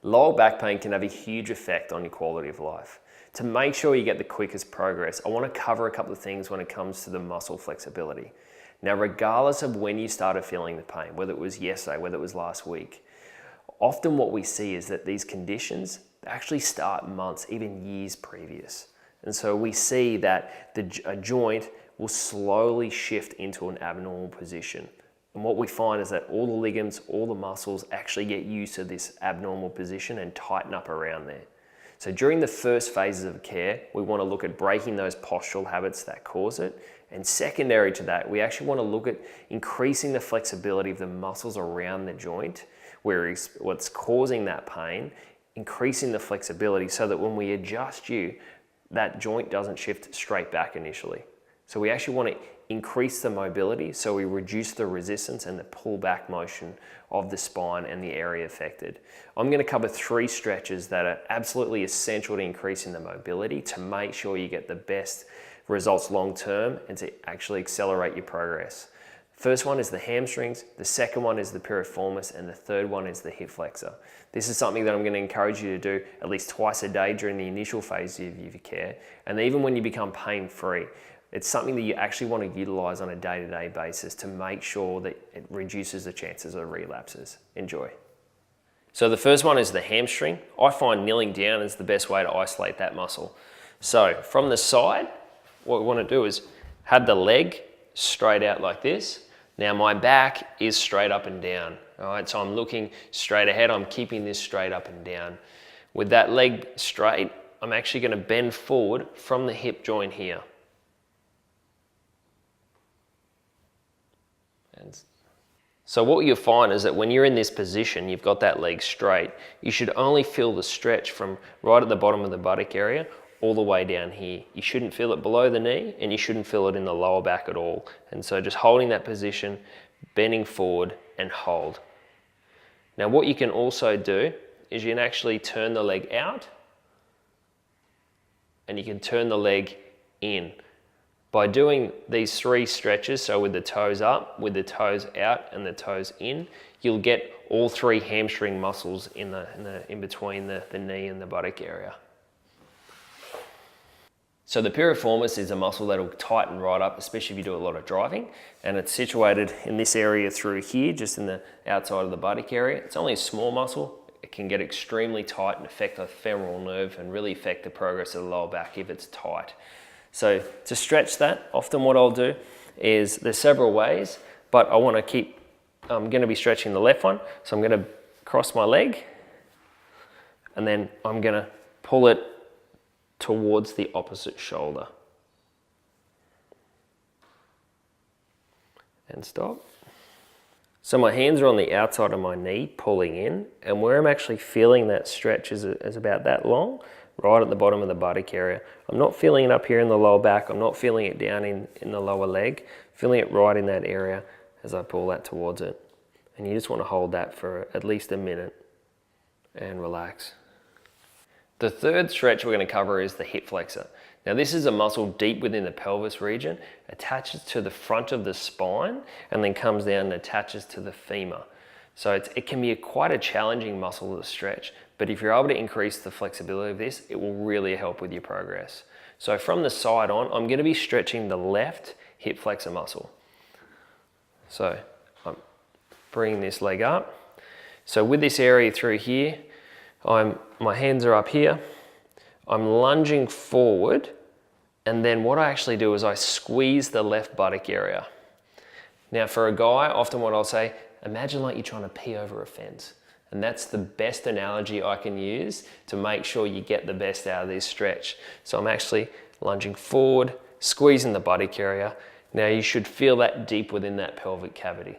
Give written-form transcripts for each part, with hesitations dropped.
Lower back pain can have a huge effect on your quality of life. To make sure you get the quickest progress, I want to cover a couple of things when it comes to the muscle flexibility. Now, regardless of when you started feeling the pain, whether it was yesterday, whether it was last week, often what we see is that these conditions actually start months, even years previous. And so we see that a joint will slowly shift into an abnormal position. And what we find is that all the ligaments, all the muscles actually get used to this abnormal position and tighten up around there. So during the first phases of care, we want to look at breaking those postural habits that cause it. And secondary to that, we actually want to look at increasing the flexibility of the muscles around the joint, where what's causing that pain, increasing the flexibility so that when we adjust you, that joint doesn't shift straight back initially. So we actually want to increase the mobility so we reduce the resistance and the pullback motion of the spine and the area affected. I'm going to cover 3 stretches that are absolutely essential to increasing the mobility to make sure you get the best results long term and to actually accelerate your progress. First one is the hamstrings, the second one is the piriformis, and the third one is the hip flexor. This is something that I'm going to encourage you to do at least twice a day during the initial phase of your care, and even when you become pain-free. It's something that you actually want to utilize on a day-to-day basis to make sure that it reduces the chances of relapses. Enjoy. So the first one is the hamstring. I find kneeling down is the best way to isolate that muscle. So from the side, what we want to do is have the leg straight out like this. Now my back is straight up and down. All right, so I'm looking straight ahead. I'm keeping this straight up and down. With that leg straight, I'm actually going to bend forward from the hip joint here. So what you'll find is that when you're in this position, you've got that leg straight, you should only feel the stretch from right at the bottom of the buttock area all the way down here. You shouldn't feel it below the knee and you shouldn't feel it in the lower back at all. And so just holding that position, bending forward and hold. Now what you can also do is you can actually turn the leg out and you can turn the leg in. By doing these 3 stretches, so with the toes up, with the toes out, and the toes in, you'll get all 3 hamstring muscles in between the knee and the buttock area. So the piriformis is a muscle that will tighten right up, especially if you do a lot of driving, and it's situated in this area through here, just in the outside of the buttock area. It's only a small muscle. It can get extremely tight and affect the femoral nerve and really affect the progress of the lower back if it's tight. So to stretch that, often what I'll do is, there's several ways, but I'm going to be stretching the left one. So I'm going to cross my leg and then I'm going to pull it towards the opposite shoulder. And stop. So my hands are on the outside of my knee, pulling in, and where I'm actually feeling that stretch is about that long, right at the bottom of the buttock area. I'm not feeling it up here in the lower back. I'm not feeling it down in the lower leg. Feeling it right in that area as I pull that towards it. And you just want to hold that for at least a minute and relax. The third stretch we're going to cover is the hip flexor. Now this is a muscle deep within the pelvis region, attaches to the front of the spine and then comes down and attaches to the femur. So it can be quite a challenging muscle to stretch, but if you're able to increase the flexibility of this, it will really help with your progress. So from the side on, I'm going to be stretching the left hip flexor muscle. So I'm bringing this leg up. So with this area through here, my hands are up here. I'm lunging forward, and then what I actually do is I squeeze the left buttock area. Now for a guy, often what I'll say, imagine like you're trying to pee over a fence. And that's the best analogy I can use to make sure you get the best out of this stretch. So I'm actually lunging forward, squeezing the buttock area. Now you should feel that deep within that pelvic cavity.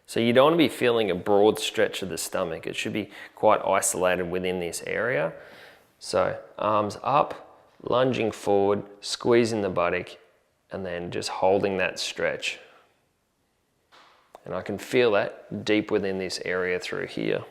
So you don't want to be feeling a broad stretch of the stomach. It should be quite isolated within this area. So arms up, lunging forward, squeezing the buttock, and then just holding that stretch. And I can feel that deep within this area through here.